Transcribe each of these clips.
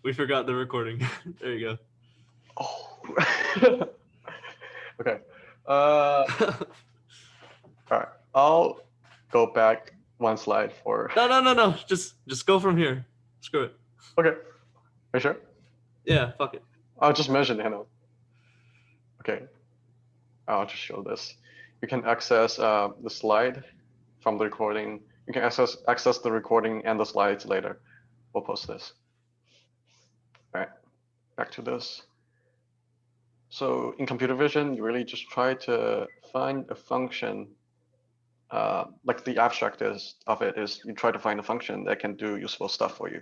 We forgot the recording. There you Oh. Okay. go. All right. I'll go back one slide for. No. Just go from here. Screw it. Okay. Are you sure? Yeah, fuck it. I'll just mention Hannah. Okay. I'll just show this. You can access the slide from the recording. You can access the recording and the slides later. We'll post this. All right. Back to this. So in computer vision, you really just try to find a function. Like the abstract of it is you try to find a function that can do useful stuff for you.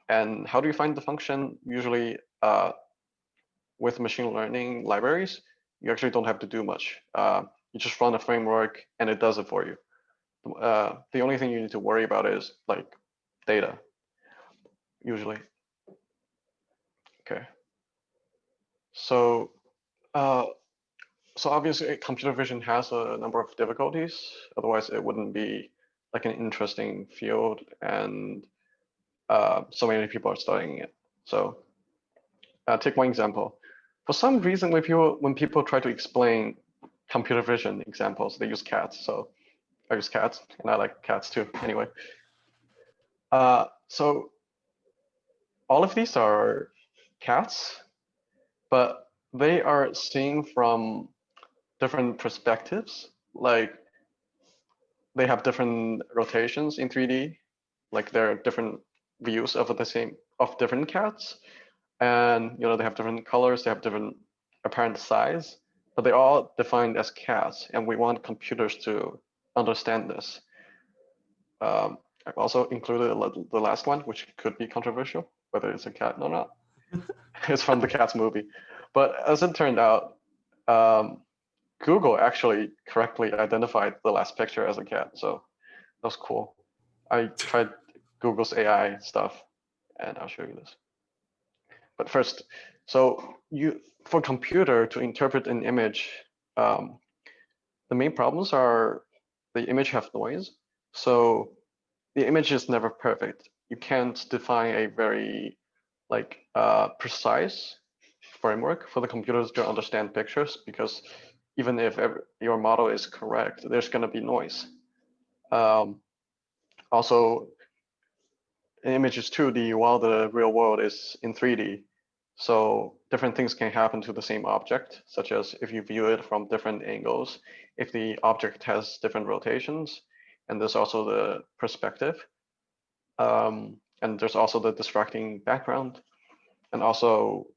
And how do you find the function? Usually with machine learning libraries, you actually don't have to do much. You just run a framework and it does it for you. The only thing you need to worry about is like data, usually. Okay. So, uh, so obviously computer vision has a number of difficulties. Otherwise, it wouldn't be like an interesting field, and so many people are studying it. So, take one example. For some reason, when people try to explain computer vision examples, they use cats. So I use cats, and I like cats too. Anyway, so all of these are cats, but they are seen from different perspectives. Like they have different rotations in 3D. Like there are different views of different cats, and they have different colors. They have different apparent size, but they're all defined as cats, and we want computers to understand this. I've also included the last one, which could be controversial, whether it's a cat or not. It's from the Cats movie. But as it turned out, um, Google actually correctly identified the last picture as a cat. So that was cool. I tried Google's AI stuff, and I'll show you this. But first, so for computer to interpret an image, um, the main problems are the image have noise. So the image is never perfect. You can't define a very precise framework for the computers to understand pictures, because even if your model is correct, there's going to be noise. Also, an image is 2D while the real world is in 3D. So different things can happen to the same object, such as if you view it from different angles, if the object has different rotations, and there's also the perspective. And there's also the distracting background. And also,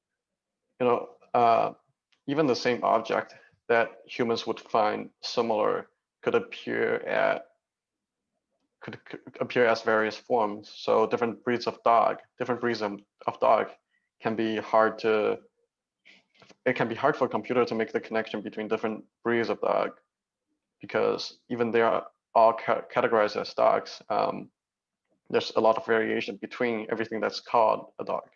even the same object that humans would find similar could appear as various forms. So different breeds of dog can be hard to. It can be hard for a computer to make the connection between different breeds of dog, because even they are all categorized as dogs. There's a lot of variation between everything that's called a dog.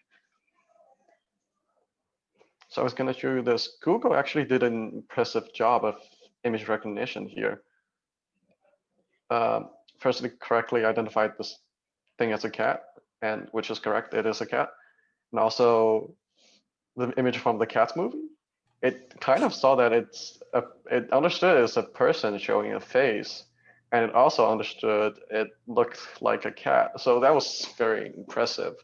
So I was going to show you this. Google actually did an impressive job of image recognition here. First, they correctly identified this thing as a cat, and which is correct, it is a cat. And also the image from the Cats movie, it kind of saw that it understood it's a person showing a face, and it also understood it looked like a cat. So that was very impressive.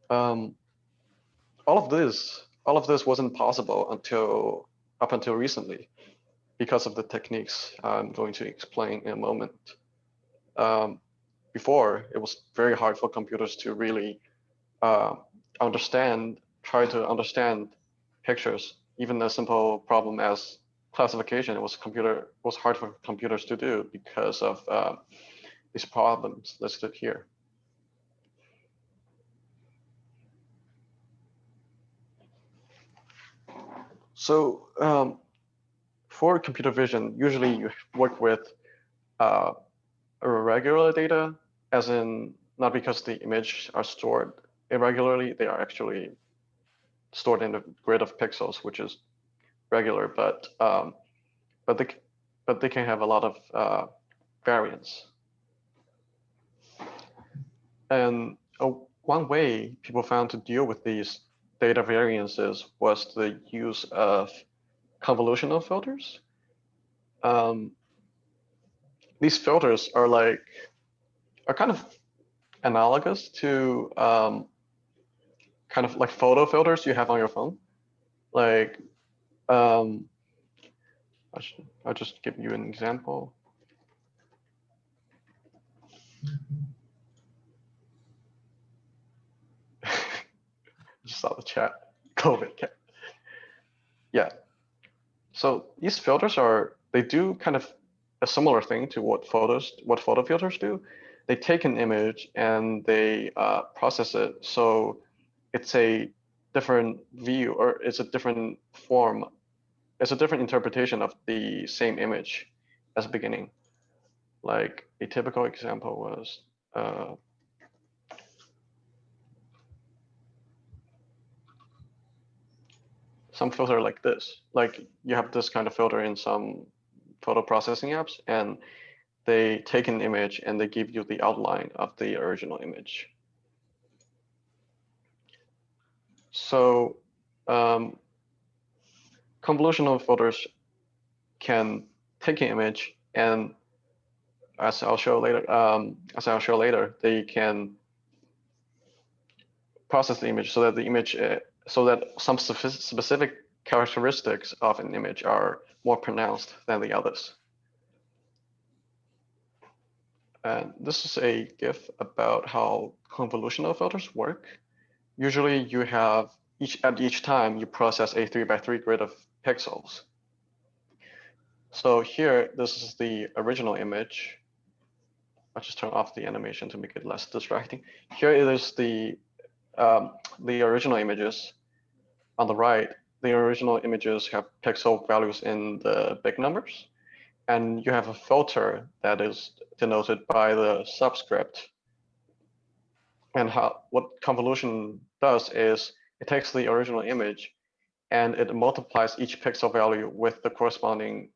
Um, all of this wasn't possible up until recently, because of the techniques I'm going to explain in a moment. Um, Before, it was very hard for computers to really uh, try to understand pictures. Even a simple problem as classification, was hard for computers to do because of these problems listed here. So for computer vision, usually you work with uh, irregular data, as in not because the image are stored irregularly, they are actually stored in a grid of pixels, which is regular, but they can have a lot of variance. And one way people found to deal with these data variances was the use of convolutional filters. These filters are kind of analogous to kind of like photo filters you have on your phone. Like, I'll just give you an example. Just saw the chat. COVID cat. Yeah. So these filters they do kind of a similar thing to what photo filters do. They take an image and they process it so it's a different view, or it's a different form. It's a different interpretation of the same image as beginning. Like a typical example was some filter like this. Like you have this kind of filter in some photo processing apps, and they take an image and they give you the outline of the original image. So convolutional filters can take an image, and as I'll show later, they can process the image so that some specific characteristics of an image are more pronounced than the others. And this is a GIF about how convolutional filters work. Usually you have at each time you process a 3x3 grid of pixels. So here, this is the original image. I'll just turn off the animation to make it less distracting. Here it is the original images. On the right, the original images have pixel values in the big numbers. And you have a filter that is denoted by the subscript. And what convolution does is it takes the original image and it multiplies each pixel value with the corresponding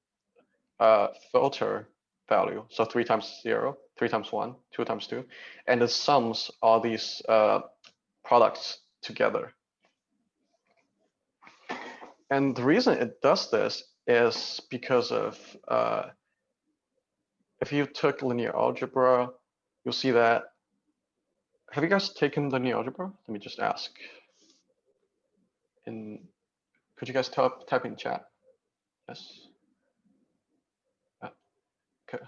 filter value. So 3 times 0, 3 times 1, 2 times 2, and it sums all these products together. And the reason it does this is because of, if you took linear algebra, you'll see that, have you guys taken linear algebra? Let me just ask. Could you guys type in chat? Yes. Okay.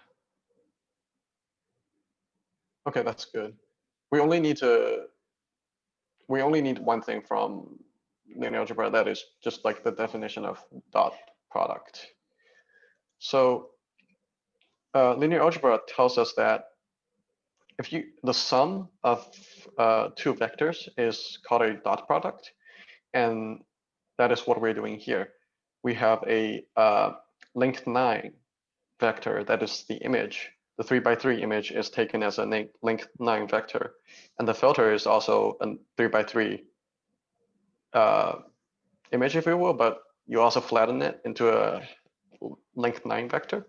Okay, that's good. We only need one thing from linear algebra, that is just like the definition of dot product. So linear algebra tells us that if the sum of two vectors is called a dot product, and that is what we're doing here. We have a length 9 vector that is the image. The 3x3 image is taken as a length 9 vector, and the filter is also a 3x3 image, if you will, but you also flatten it into a length 9 vector.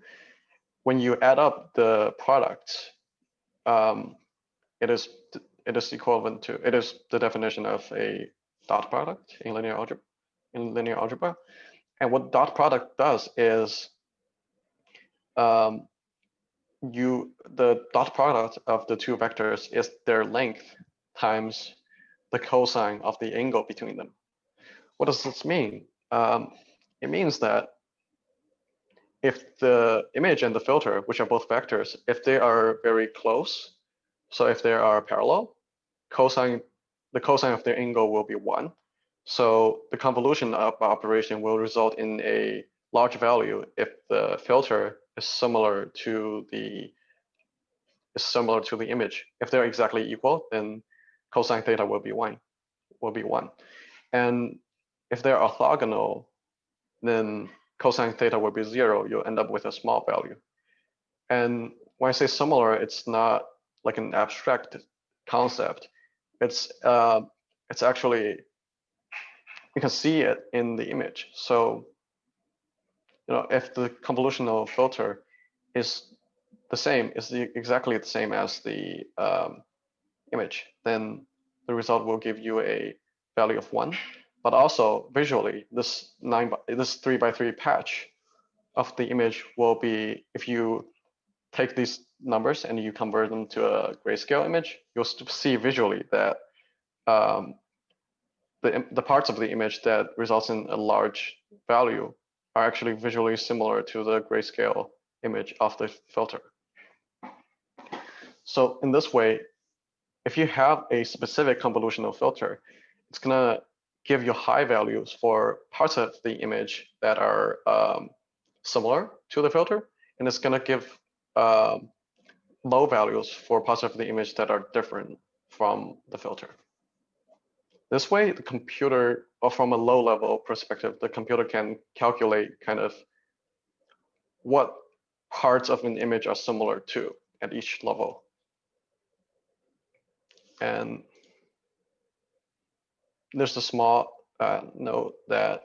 When you add up the products, it is equivalent to, it is the definition of a dot product in linear algebra. And what dot product does is the dot product of the two vectors is their length times the cosine of the angle between them. What does this mean? It means that if the image and the filter, which are both vectors, if they are very close, so if they are parallel, the cosine of their angle will be 1. So the convolution operation will result in a large value if the filter is similar to the image. If they're exactly equal, then cosine theta will be 1. And if they're orthogonal, then cosine theta will be 0. You'll end up with a small value. And when I say similar, it's not like an abstract concept. It's actually, you can see it in the image. So, if the convolutional filter is the same, exactly the same as the image, then the result will give you a value of 1. But also visually, this 3x3 patch of the image will be, if you take these numbers and you convert them to a grayscale image, you'll see visually that the parts of the image that results in a large value are actually visually similar to the grayscale image of the filter. So in this way, if you have a specific convolutional filter, it's gonna give you high values for parts of the image that are similar to the filter, and it's gonna give low values for parts of the image that are different from the filter. This way, the computer, or from a low level perspective, the computer can calculate kind of what parts of an image are similar to at each level. And there's a small note that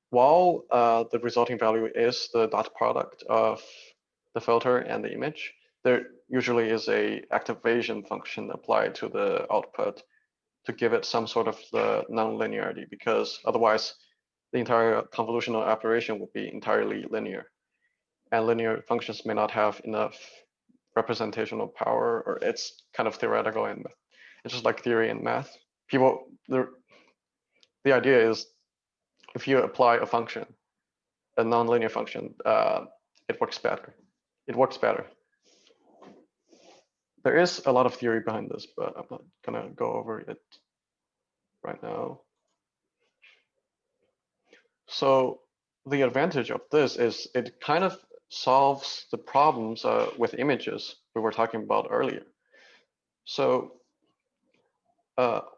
while the resulting value is the dot product of the filter and the image, there usually is a activation function applied to the output to give it some sort of the non-linearity, because otherwise the entire convolutional operation would be entirely linear. And linear functions may not have enough representational power, or it's kind of theoretical, and it's just like theory and math. The idea is if you apply a function, a nonlinear function, it works better. It works better. There is a lot of theory behind this, but I'm not gonna go over it right now. So the advantage of this is it kind of solves the problems with images we were talking about earlier. So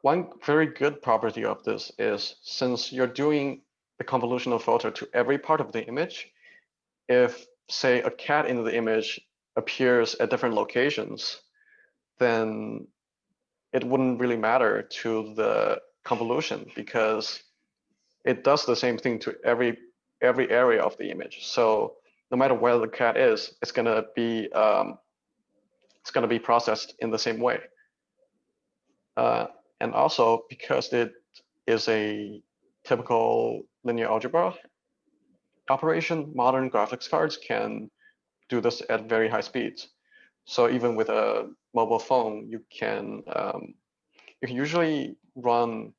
one very good property of this is, since you're doing the convolutional filter to every part of the image, if say a cat in the image appears at different locations, then it wouldn't really matter to the convolution, because it does the same thing to every area of the image. So no matter where the cat is, it's gonna be processed in the same way. And also, because it is a typical linear algebra operation, modern graphics cards can do this at very high speeds. So even with a mobile phone, you can usually run.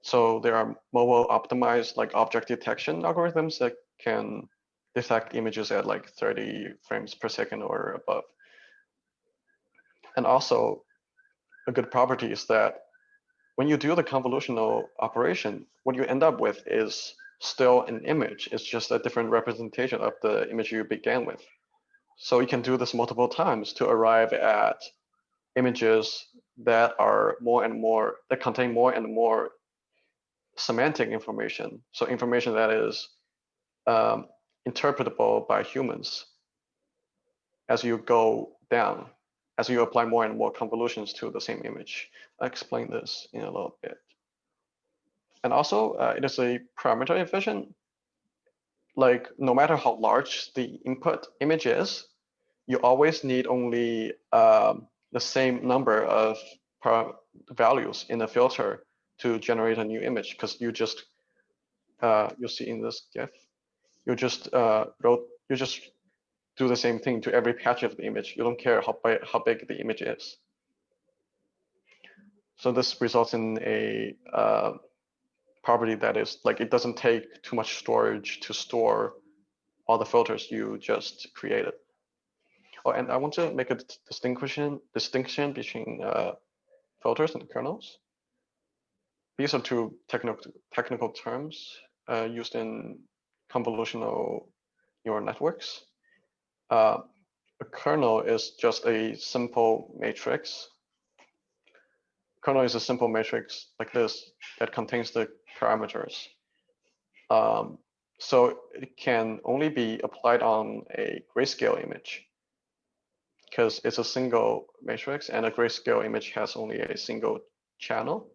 So there are mobile optimized like object detection algorithms that can detect images at like 30 frames per second or above. And also, a good property is that when you do the convolutional operation, what you end up with is still an image. It's just a different representation of the image you began with. So you can do this multiple times to arrive at images that are that contain more and more semantic information. So information that is interpretable by humans as you go down, as you apply more and more convolutions to the same image. I'll explain this in a little bit. And also, it is a parameter efficient. Like, no matter how large the input image is, you always need only the same number of values in the filter to generate a new image, because you just you'll see in this GIF, you just do the same thing to every patch of the image. You don't care how big the image is. So this results in a property that is like, it doesn't take too much storage to store all the filters you just created. Oh, and I want to make a distinction between filters and kernels. These are two technical terms used in convolutional neural networks. A kernel is just a simple matrix. Kernel is a simple matrix like this that contains the parameters. So it can only be applied on a grayscale image, because it's a single matrix, and a grayscale image has only a single channel.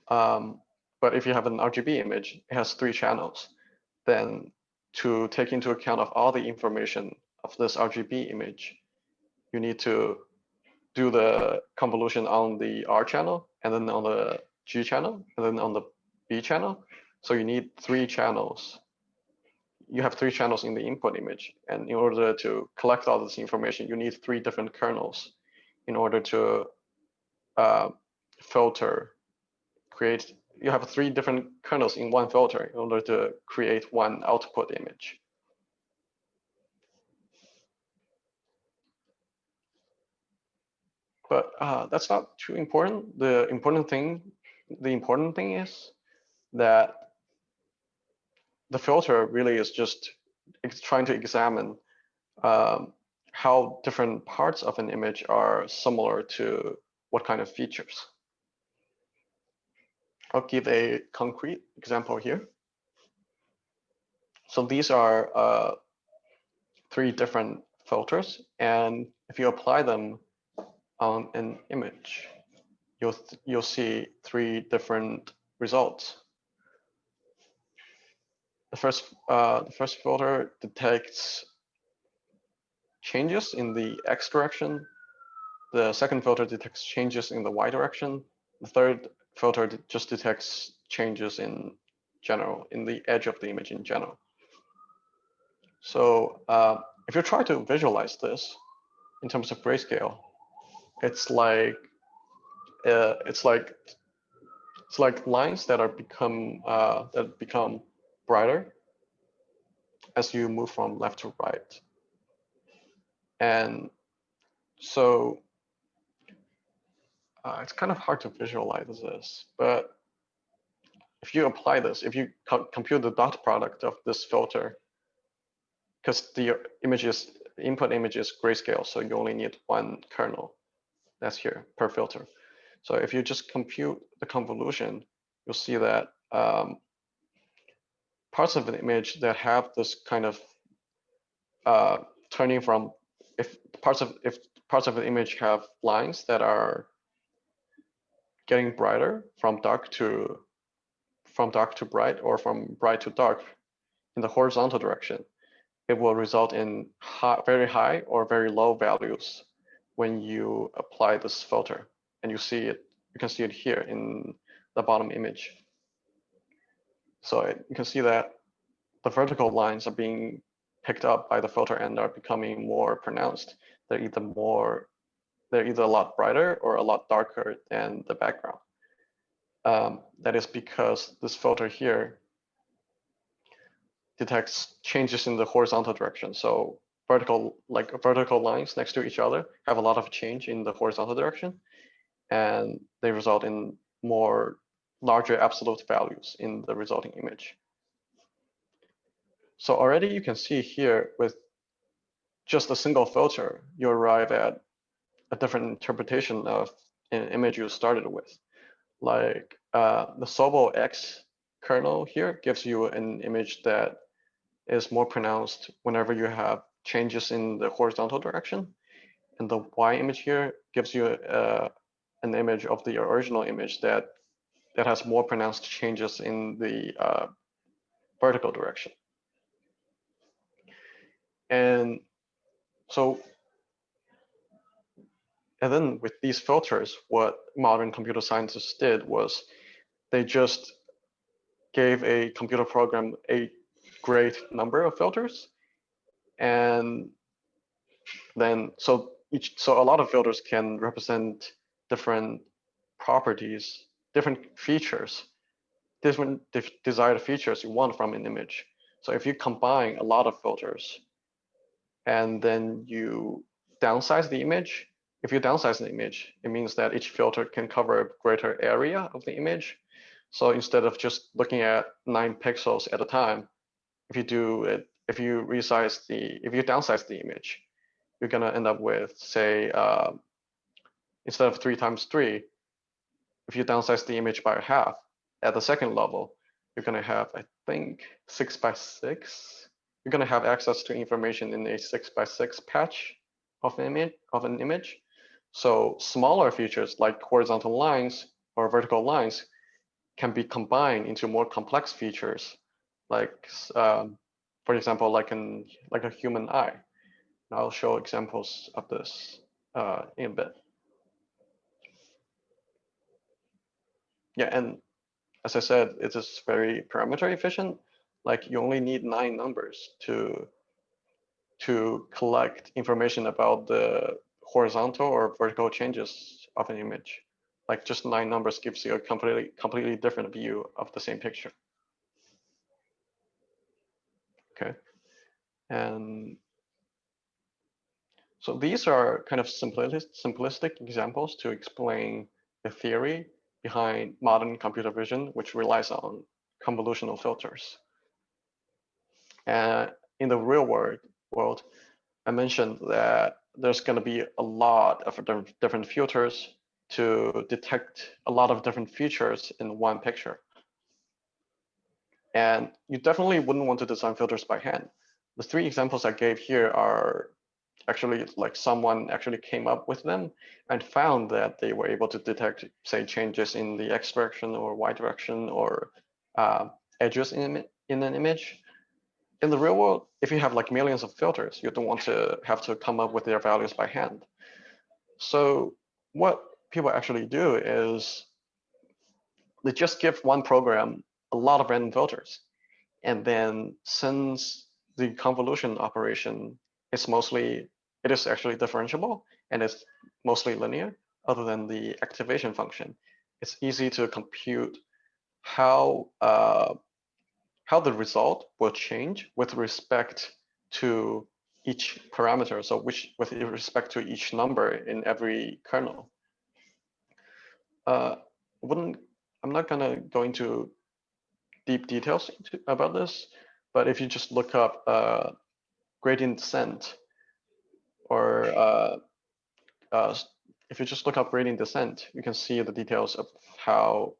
But if you have an RGB image, it has 3 channels. Then to take into account of all the information of this RGB image, you need to do the convolution on the R channel, and then on the G channel, and then on the B channel. So you need 3 channels. You have 3 channels in the input image. And in order to collect all this information, you need 3 different kernels in order to filter, create. You have 3 different kernels in one filter in order to create one output image. But that's not too important. The important thing is that the filter really is just trying to examine how different parts of an image are similar to what kind of features. I'll give a concrete example here. So these are 3 different filters, and if you apply them on an image, you'll see 3 different results. The first filter detects changes in the X direction. The second filter detects changes in the Y direction. The third filter just detects changes in general, in the edge of the image in general. So if you try to visualize this in terms of grayscale, it's like lines that become brighter as you move from left to right. And so it's kind of hard to visualize this, but if you apply this, if you compute the dot product of this filter, because the input image is grayscale, so you only need 1 kernel that's here per filter. So if you just compute the convolution, you'll see that parts of an image that have this kind of turning from, if parts of the image have lines that are getting brighter from dark to bright, or from bright to dark in the horizontal direction, it will result in very high or very low values when you apply this filter. And you can see it here in the bottom image. So you can see that the vertical lines are being picked up by the filter and are becoming more pronounced. They're either a lot brighter or a lot darker than the background. That is because this filter here detects changes in the horizontal direction. So vertical lines next to each other have a lot of change in the horizontal direction, and they result in larger absolute values in the resulting image. So already you can see here, with just a single filter, you arrive at a different interpretation of an image you started with. Like the Sobel X kernel here gives you an image that is more pronounced whenever you have changes in the horizontal direction. And the Y image here gives you an image of the original image that has more pronounced changes in the vertical direction. And then with these filters, what modern computer scientists did was they just gave a computer program a great number of filters, and then so a lot of filters can represent different properties, different features, different desired features you want from an image. So if you combine a lot of filters and then you downsize the image, if you downsize the image, it means that each filter can cover a greater area of the image. So instead of just looking at 9 pixels at a time, if you downsize the image, you're gonna end up with, say, instead of 3 times 3, if you downsize the image by half at the second level, you're gonna have, I think, 6 by 6. You're gonna have access to information in a 6 by 6 patch of an image. So smaller features like horizontal lines or vertical lines can be combined into more complex features, like, for example, like a human eye. And I'll show examples of this in a bit. yeah, and as I said, it is very parameter efficient. Like you only need 9 numbers to collect information about the horizontal or vertical changes of an image. Like just 9 numbers gives you a completely different view of the same picture. Okay, and so these are kind of simplistic examples to explain the theory behind modern computer vision, which relies on convolutional filters. And in the real world, I mentioned that there's going to be a lot of different filters to detect a lot of different features in one picture. And you definitely wouldn't want to design filters by hand. The 3 examples I gave here are actually like someone actually came up with them and found that they were able to detect, say, changes in the X direction or Y direction or edges in an image. In the real world, if you have like millions of filters, you don't want to have to come up with their values by hand. So what people actually do is they just give one program a lot of random filters. And then since the convolution operation is it is actually differentiable and it's mostly linear other than the activation function, it's easy to compute how the result will change with respect to each parameter. So with respect to each number in every kernel. Wouldn't I'm not gonna go into deep details about this, but if you just look up gradient descent, or if you just look up gradient descent, you can see the details of how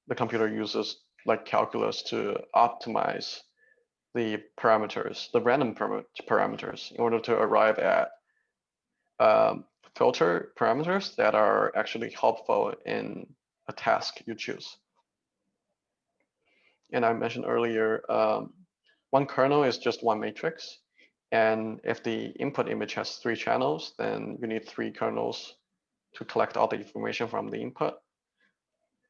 the computer uses like calculus to optimize the parameters, the random parameters, in order to arrive at filter parameters that are actually helpful in a task you choose. And I mentioned earlier, one kernel is just one matrix. And if the input image has 3 channels, then you need 3 kernels to collect all the information from the input.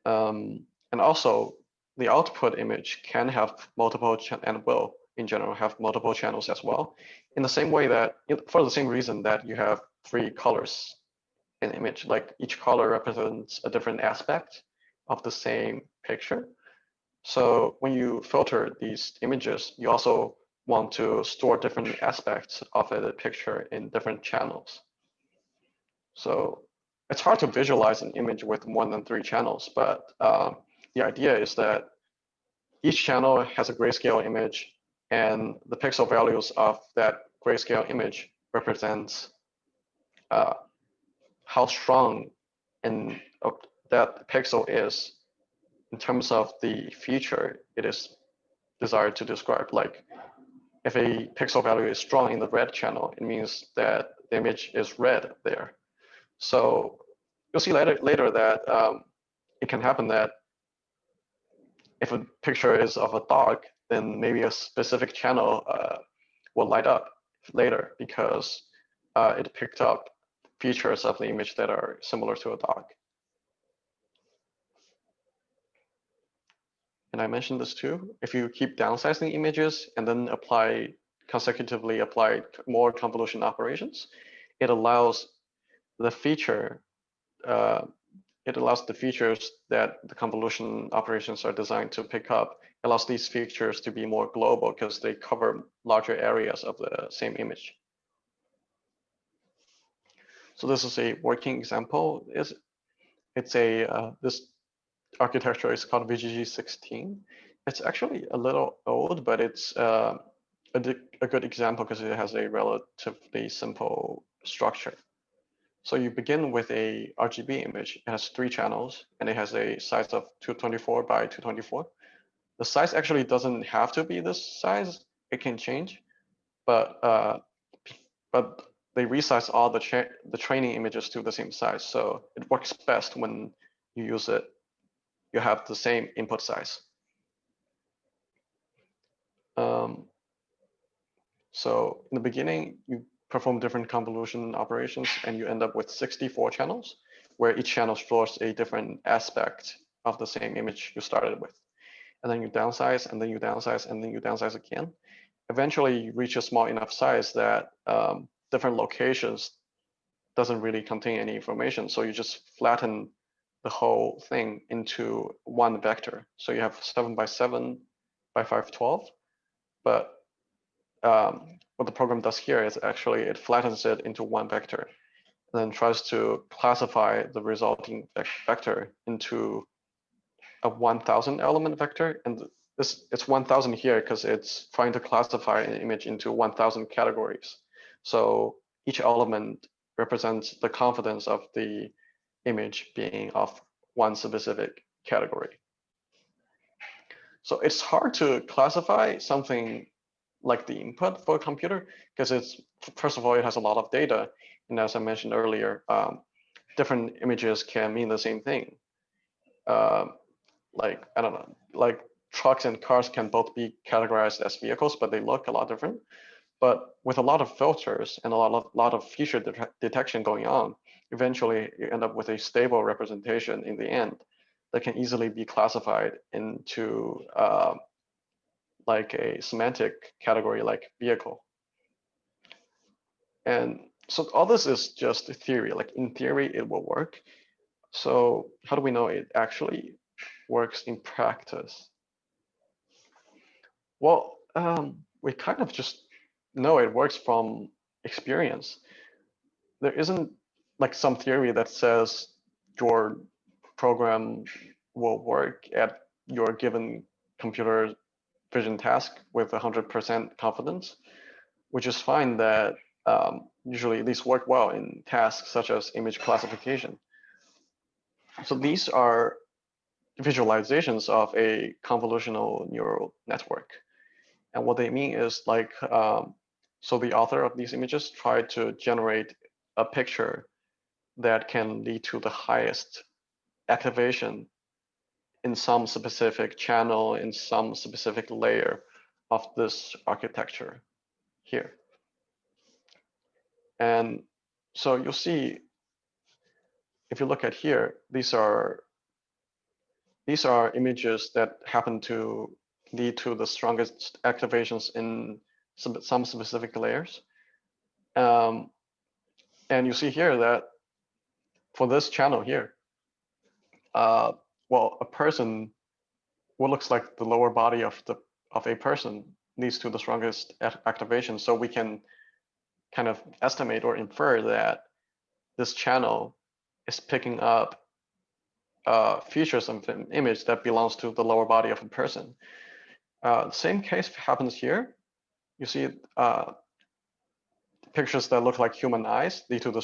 And also, the output image can have multiple and will, in general, have multiple channels as well. In the same way that, for the same reason that you have 3 colors in image, like each color represents a different aspect of the same picture. So when you filter these images, you also want to store different aspects of a picture in different channels. So it's hard to visualize an image with more than 3 channels, but the idea is that each channel has a grayscale image, and the pixel values of that grayscale image represents how strong that pixel is in terms of the feature it is desired to describe. Like if a pixel value is strong in the red channel, it means that the image is red there. So you'll see later that it can happen that if a picture is of a dog, then maybe a specific channel will light up later because it picked up features of the image that are similar to a dog. And I mentioned this too. If you keep downsizing images and then consecutively apply more convolution operations, it allows the features that the convolution operations are designed to pick up. It allows these features to be more global because they cover larger areas of the same image. So this is a working example. This architecture is called VGG16. It's actually a little old, but it's a good example because it has a relatively simple structure. So you begin with a RGB image. It has 3 channels, and it has a size of 224 by 224. The size actually doesn't have to be this size. It can change, but they resize all the training images to the same size. So it works best when you use it. You have the same input size. So in the beginning, you perform different convolution operations, and you end up with 64 channels, where each channel stores a different aspect of the same image you started with. And then you downsize, and then you downsize, and then you downsize again. Eventually, you reach a small enough size that different locations doesn't really contain any information. So you just flatten the whole thing into one vector. So you have 7 by 7 by 512. But what the program does here is actually it flattens it into one vector, and then tries to classify the resulting vector into a 1000 element vector. And it's 1000 here because it's trying to classify an image into 1000 categories. So each element represents the confidence of the image being of one specific category. So it's hard to classify something like the input for a computer because it's, first of all, it has a lot of data. And as I mentioned earlier, different images can mean the same thing. Like, I don't know, like trucks and cars can both be categorized as vehicles, but they look a lot different. But with a lot of filters and a lot of feature detection going on, eventually you end up with a stable representation in the end that can easily be classified into like a semantic category like vehicle. And so all this is just a theory. Like in theory, it will work. So how do we know it actually works in practice? Well, we kind of just know it works from experience. There isn't like some theory that says your program will work at your given computer vision task with 100% confidence. We just find that usually these work well in tasks such as image classification. So these are visualizations of a convolutional neural network. And what they mean is like, so the author of these images tried to generate a picture that can lead to the highest activation in some specific channel, in some specific layer of this architecture here. And so you'll see, if you look at here, these are images that happen to lead to the strongest activations in some specific layers. And you see here that for this channel here, well, a person, what looks like the lower body of a person leads to the strongest activation. So we can kind of estimate or infer that this channel is picking up features of an image that belongs to the lower body of a person. Same case happens here. You see pictures that look like human eyes lead to the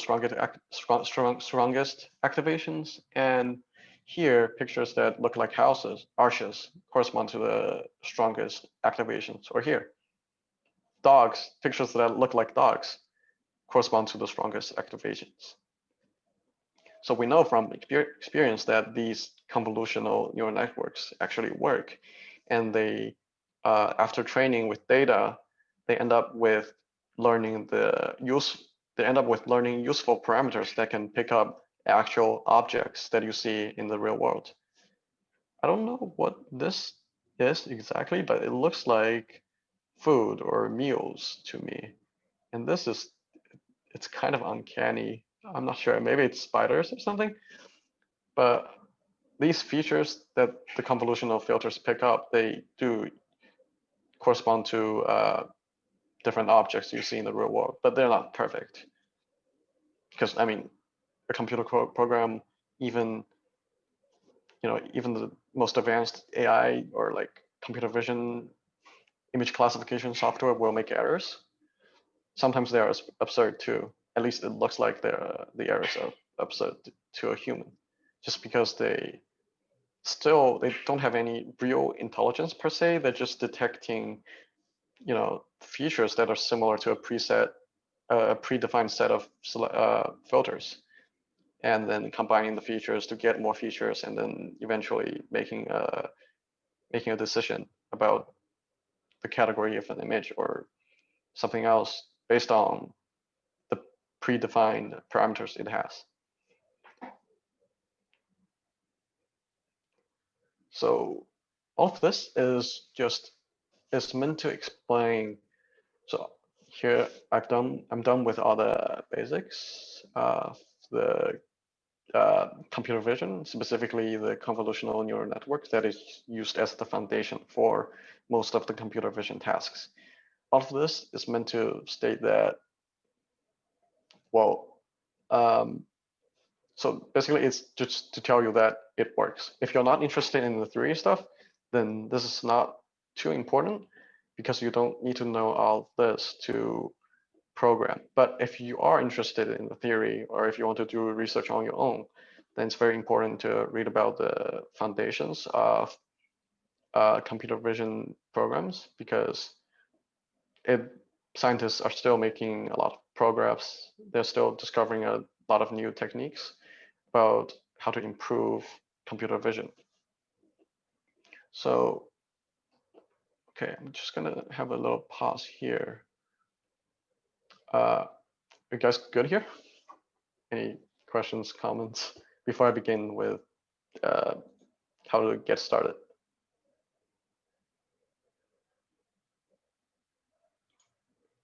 strongest activations. And here, pictures that look like arches, correspond to the strongest activations. Or here, dogs, pictures that look like dogs correspond to the strongest activations. So we know from experience that these convolutional neural networks actually work. And they, after training with data, they end up with learning useful parameters that can pick up actual objects that you see in the real world. I don't know what this is exactly, but it looks like food or meals to me. And it's kind of uncanny. I'm not sure, maybe it's spiders or something, but these features that the convolutional filters pick up, they do correspond to different objects you see in the real world, but they're not perfect. Because I mean, a computer program, even even the most advanced AI or like computer vision image classification software will make errors. Sometimes they are absurd too. At least it looks like the errors are absurd to a human, just because they don't have any real intelligence per se. They're just detecting features that are similar to a predefined set of filters, and then combining the features to get more features, and then eventually making a decision about the category of an image or something else based on the predefined parameters it has. So all of this is meant to explain. So here I'm done with all the basics of the computer vision, specifically the convolutional neural network that is used as the foundation for most of the computer vision tasks. All of this is meant to state that, well, um, so basically it's just to tell you that it works. If you're not interested in the theory stuff, then this is not too important because you don't need to know all this to program. But if you are interested in the theory or if you want to do research on your own, then it's very important to read about the foundations of computer vision programs because it scientists are still making a lot of progress. They're still discovering a lot of new techniques about how to improve computer vision. So, okay, I'm just gonna have a little pause here. You guys good here? Any questions, comments before I begin with uh, how to get started?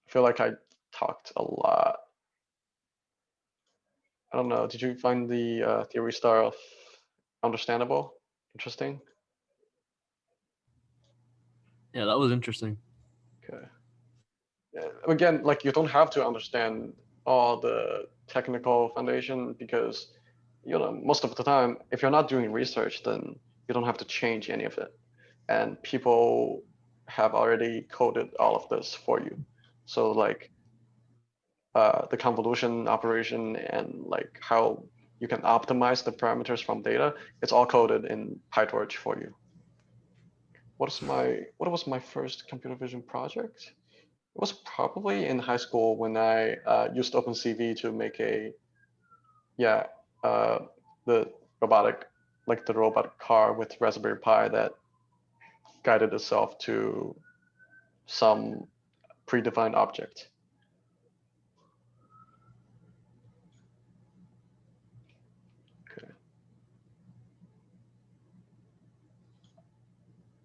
I feel like I talked a lot. I don't know. Did you find the theory stuff understandable, interesting? Yeah, that was interesting. Okay. Again, like you don't have to understand all the technical foundation because most of the time, if you're not doing research, then you don't have to change any of it. And people have already coded all of this for you. So like the convolution operation and like how you can optimize the parameters from data, it's all coded in PyTorch for you. What was my first computer vision project? It was probably in high school when I used OpenCV to make yeah, uh, the robotic, like the robot car with Raspberry Pi that guided itself to some predefined object. Okay.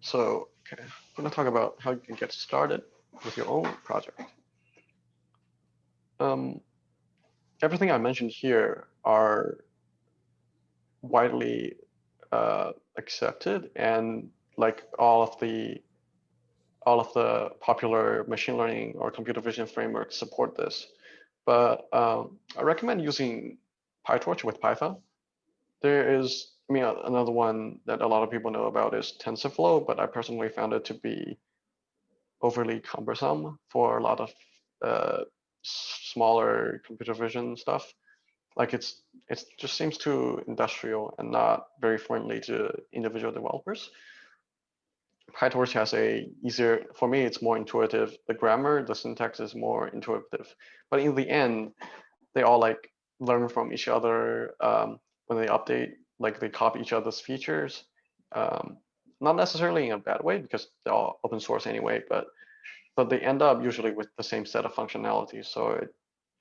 So, okay, I'm gonna talk about how you can get started with your own project. Um, Everything I mentioned here are widely accepted, and like all of the popular machine learning or computer vision frameworks support this. But I recommend using PyTorch with Python. There is, I mean, another one that a lot of people know about is TensorFlow, but I personally found it to be overly cumbersome for a lot of smaller computer vision stuff. Like it just seems too industrial and not very friendly to individual developers. PyTorch has a easier, for me, it's more intuitive. The grammar, the syntax is more intuitive. But in the end, they all like learn from each other when they update, like they copy each other's features. Um, Not necessarily in a bad way because they're all open source anyway, but they end up usually with the same set of functionalities. So it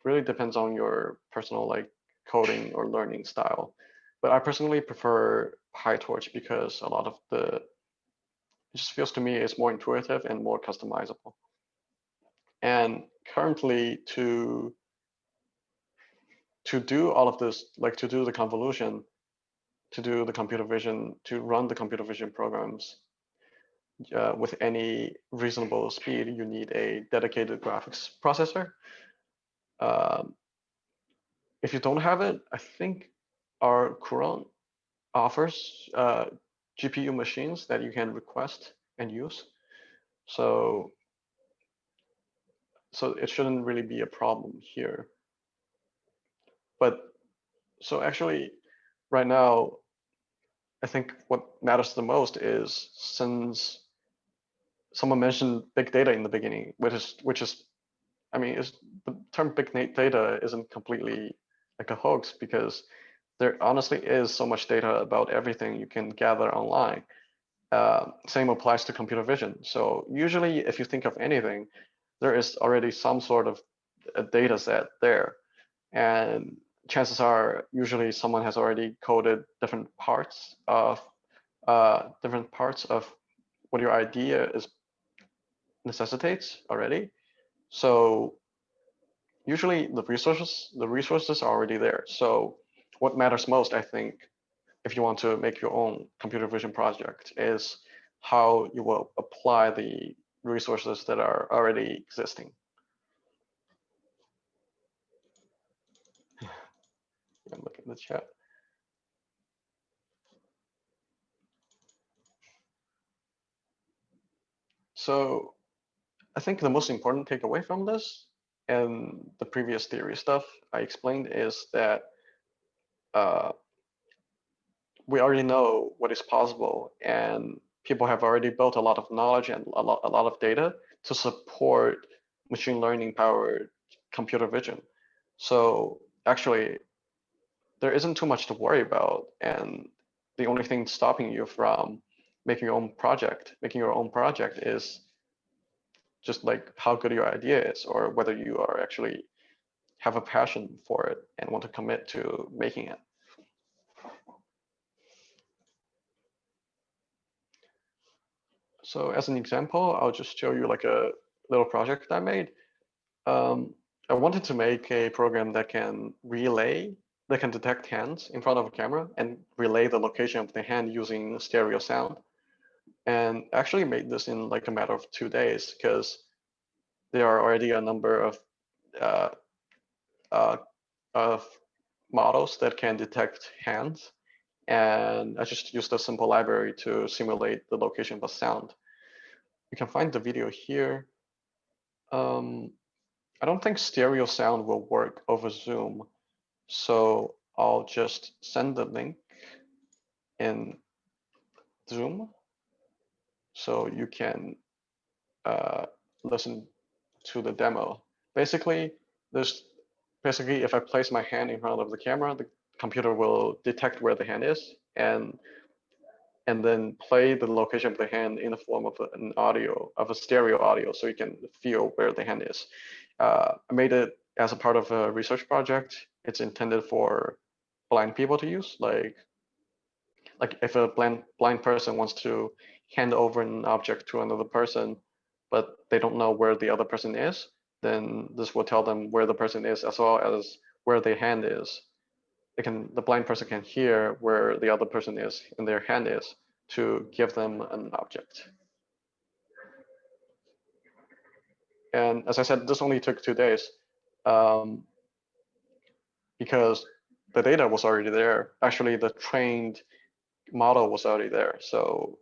really depends on your personal like coding or learning style. But I personally prefer PyTorch because a lot of it just feels to me it's more intuitive and more customizable. And currently to do all of this, like to do the convolution, to do the computer vision, to run the computer vision programs with any reasonable speed, you need a dedicated graphics processor. Um, if you don't have it, I think our Courant offers GPU machines that you can request and use. So so it shouldn't really be a problem here. But so actually, right now, I think what matters the most is since someone mentioned big data in the beginning, which is I mean, the term big data isn't completely like a hoax because there honestly is so much data about everything you can gather online. Same applies to computer vision. So usually, if you think of anything, there is already some sort of a data set there, and chances are usually someone has already coded different parts of different parts of what your idea is necessitates already. So usually the resources are already there. So what matters most, I think, if you want to make your own computer vision project is how you will apply the resources that are already existing. I'm looking at the chat. So I think the most important takeaway from this and the previous theory stuff I explained is that uh, we already know what is possible, and people have already built a lot of knowledge and a lot of data to support machine learning powered computer vision. So actually, there isn't too much to worry about, and the only thing stopping you from making your own project is just like how good your idea is, or whether you are actually have a passion for it and want to commit to making it. So as an example, I'll just show you like a little project I made. Um, I wanted to make a program that can detect hands in front of a camera and relay the location of the hand using stereo sound. And actually made this in like a matter of 2 days because there are already a number uh, uh, of models that can detect hands. And I just used a simple library to simulate the location of a sound. You can find the video here. Um, I don't think stereo sound will work over Zoom, so I'll just send the link in Zoom so you can uh, listen to the demo. Basically, there's basically if I place my hand in front of the camera, the computer will detect where the hand is and then play the location of the hand in the form of an audio, of a stereo audio, so you can feel where the hand is. I made it as a part of a research project. It's intended for blind people to use, like if a blind person wants to hand over an object to another person, but they don't know where the other person is, then this will tell them where the person is as well as where their hand is. The blind person can hear where the other person is and their hand is to give them an object. And as I said, this only took 2 days um, because the data was already there. Actually, the trained model was already there. So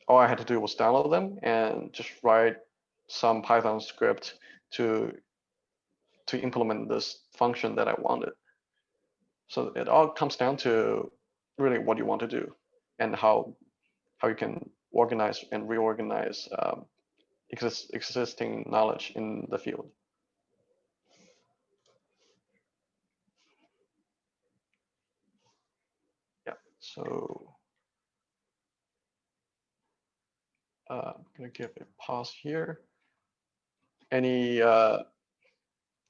all I had to do was download them and just write some Python script to implement this function that I wanted. So it all comes down to really what you want to do and how you can organize and reorganize existing knowledge in the field. Yeah. So I'm gonna give a pause here. Any at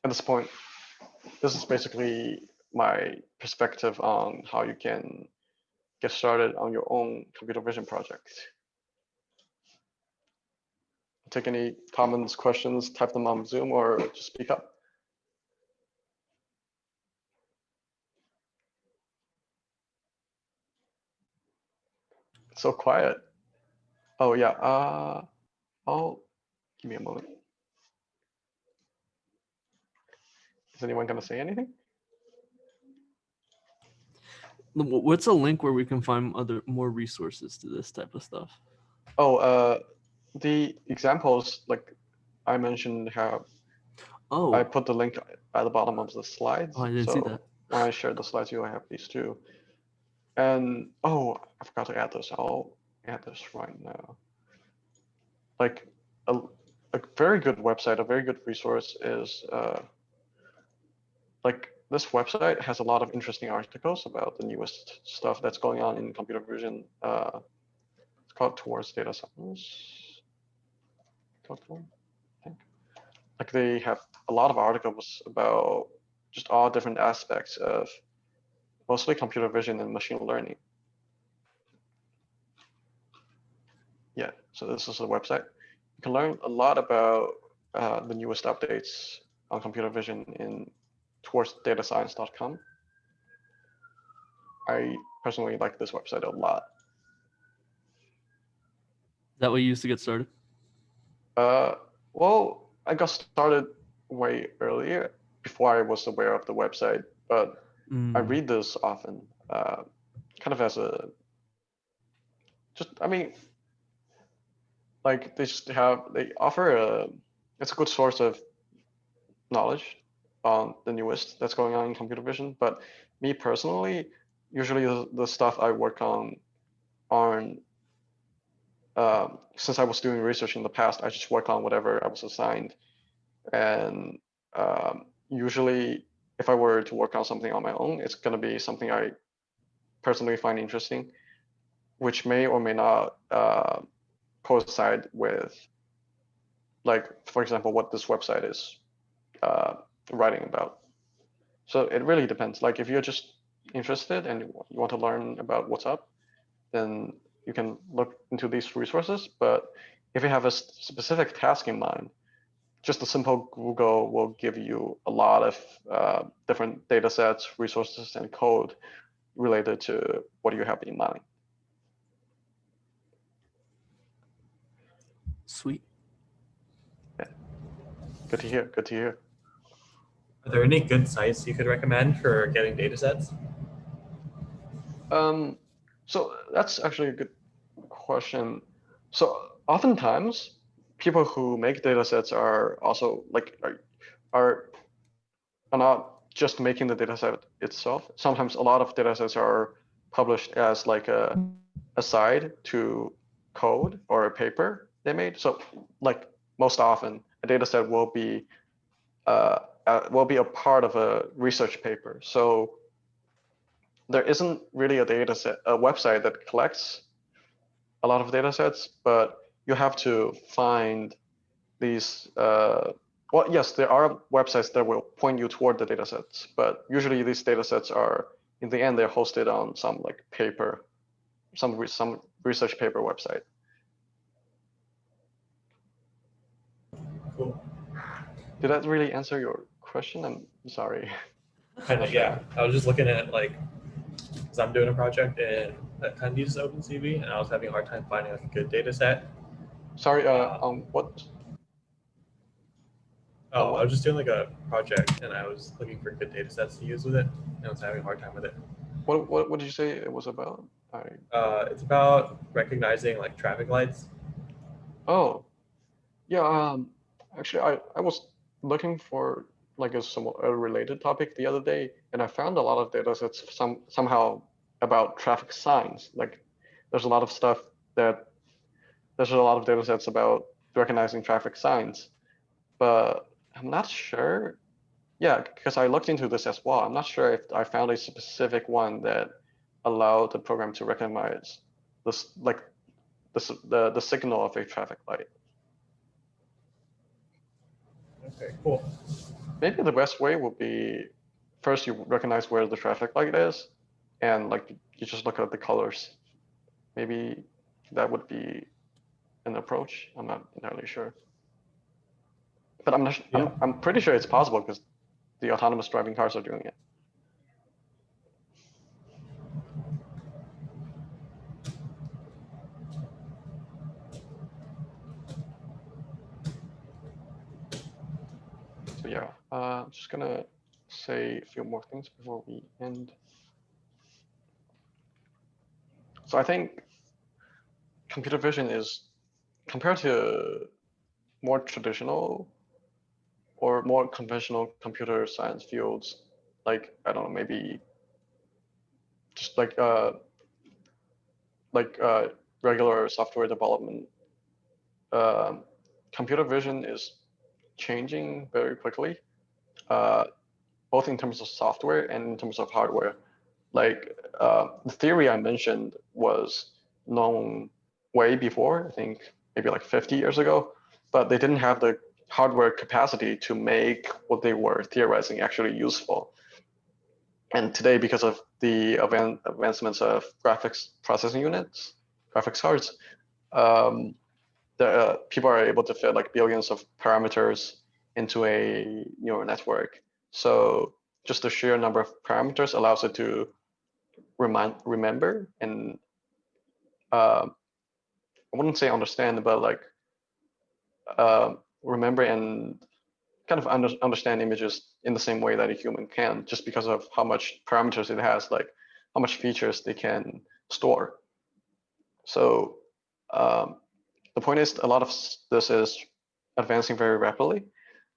this point, this is basically my perspective on how you can get started on your own computer vision project. Take any comments, questions, type them on Zoom or just speak up. It's so quiet. Oh yeah, I'll give me a moment. Is anyone gonna say anything? What's a link where we can find more resources to this type of stuff? Oh, the examples like I mentioned have I Oh, put the link at the bottom of the oh, slides. I didn't see that. So when I share the slides, you will have these too. And oh, I forgot to add this. I'll add this right now. Like a, a very good website, a very good resource is like this website has a lot of interesting articles about the newest stuff that's going on in computer vision. It's called Towards Data Science. I think. Like they have a lot of articles about just all different aspects of mostly computer vision and machine learning. Yeah, so this is a website. You can learn a lot about the newest updates on computer vision in towardsdatascience.com. I personally like this website a lot. Is that what you used to get started? Well, I got started way earlier before I was aware of the website, but I read this often, kind of as a I mean, like they offer it's a good source of knowledge on the newest that's going on in computer vision. But me personally, usually the stuff I work on since I was doing research in the past, I just work on whatever I was assigned. And usually, if I were to work on something on my own, it's going to be something I personally find interesting, which may or may not coincide with, like, for example, what this website is writing about. So it really depends. Like, if you're just interested and you want to learn about what's up, then you can look into these resources. But if you have a specific task in mind, just a simple Google will give you a lot of different data sets, resources, and code related to what you have in mind. Sweet. Yeah. Good to hear. Good to hear. Are there any good sites you could recommend for getting data sets? So that's actually a good question. So oftentimes, people who make data sets are also like are not just making the data set itself. Sometimes a lot of data sets are published as like a aside to code or a paper they made. So like most often, a data set will be a part of a research paper. So there isn't really a website that collects a lot of data sets, but you have to find these. Well, yes, there are websites that will point you toward the data sets, but usually these data sets are, in the end, they're hosted on some like paper, some research paper website. Cool. Did that really answer your question? I'm sorry. Kind of, yeah. I was just looking at like, because I'm doing a project and that kind of uses OpenCV, and I was having a hard time finding like a good data set. Sorry, on what? Oh, I was just doing like a project and I was looking for good data sets to use with it, and I was having a hard time with it. What did you say it was about? It's about recognizing like traffic lights. Oh, yeah. Actually, I was looking for like a related topic the other day, and I found a lot of data sets somehow about traffic signs. Like, there's a lot of stuff that there's a lot of data sets about recognizing traffic signs, but I'm not sure. Yeah, because I looked into this as well. I'm not sure if I found a specific one that allowed the program to recognize this, like the signal of a traffic light. Okay, cool. Maybe the best way would be first you recognize where the traffic light is, and like you just look at the colors. Maybe that would be an approach. I'm not entirely sure, but I'm not. Yeah. I'm pretty sure it's possible because the autonomous driving cars are doing it. So yeah, I'm just gonna say a few more things before we end. So I think computer vision is, compared to more traditional or more conventional computer science fields, like I don't know, maybe just like regular software development, computer vision is changing very quickly, both in terms of software and in terms of hardware. Like the theory I mentioned was known way before, I think maybe like 50 years ago, but they didn't have the hardware capacity to make what they were theorizing actually useful. And today, because of the advancements of graphics processing units, graphics cards, people are able to fit like billions of parameters into a neural network. So just the sheer number of parameters allows it to remember and I wouldn't say understand, but like remember and kind of understand images in the same way that a human can, just because of how much parameters it has, like how much features they can store. So the point is, a lot of this is advancing very rapidly.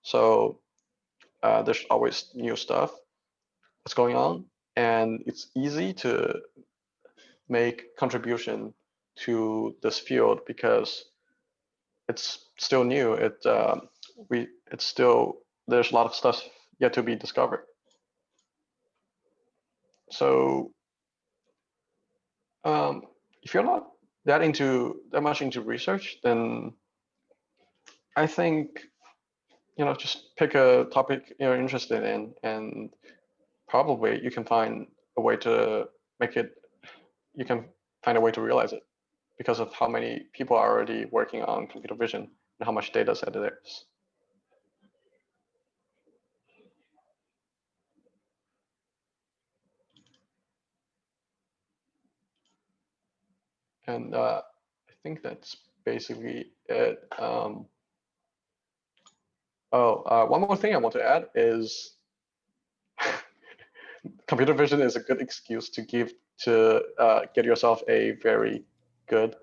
So there's always new stuff that's going on, and it's easy to make contribution to this field because it's still new. It's still, there's a lot of stuff yet to be discovered. So if you're not that much into research, then I think just pick a topic you're interested in, and probably you can find a way to make it. You can find a way to realize it because of how many people are already working on computer vision and how much data set there is. And I think that's basically it. One more thing I want to add is computer vision is a good excuse to get yourself a very good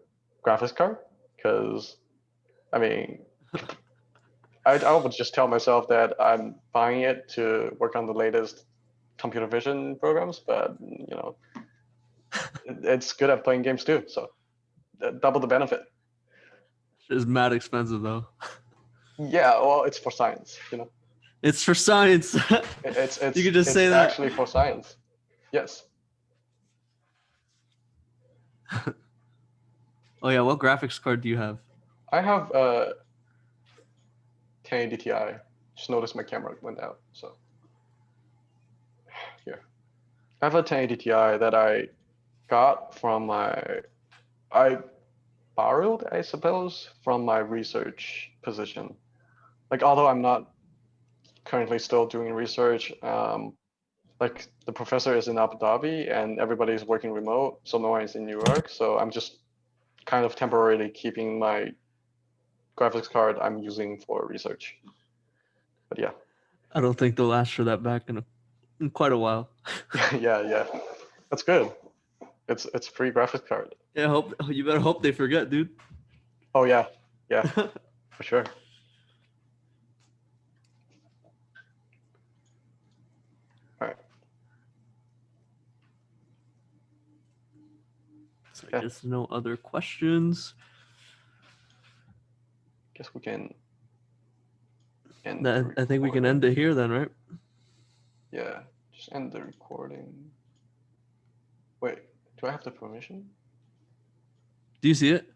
graphics card, because I mean, I would just tell myself that I'm buying it to work on the latest computer vision programs, but it's good at playing games too, so double the benefit. It's mad expensive though. Yeah, well, it's for science, It's for science. It's You could just it's say that. actually for science. Yes. Oh yeah, what graphics card do you have? I have a 1080 Ti. Just noticed my camera went out, so here. I have a 1080 Ti that I got from I borrowed, I suppose, from my research position. Like, although I'm not currently still doing research, like the professor is in Abu Dhabi and everybody's working remote, so no one is in New York. So I'm just kind of temporarily keeping my graphics card I'm using for research. But yeah. I don't think they'll last for that back in quite a while. yeah. That's good. It's a free graphics card. Yeah, you better hope they forget, dude. Oh yeah, for sure. All right. So I Yeah. guess no other questions. Guess we can end. I think we can end it here then, right? Yeah, just end the recording. Wait, do I have the permission? Do you see it?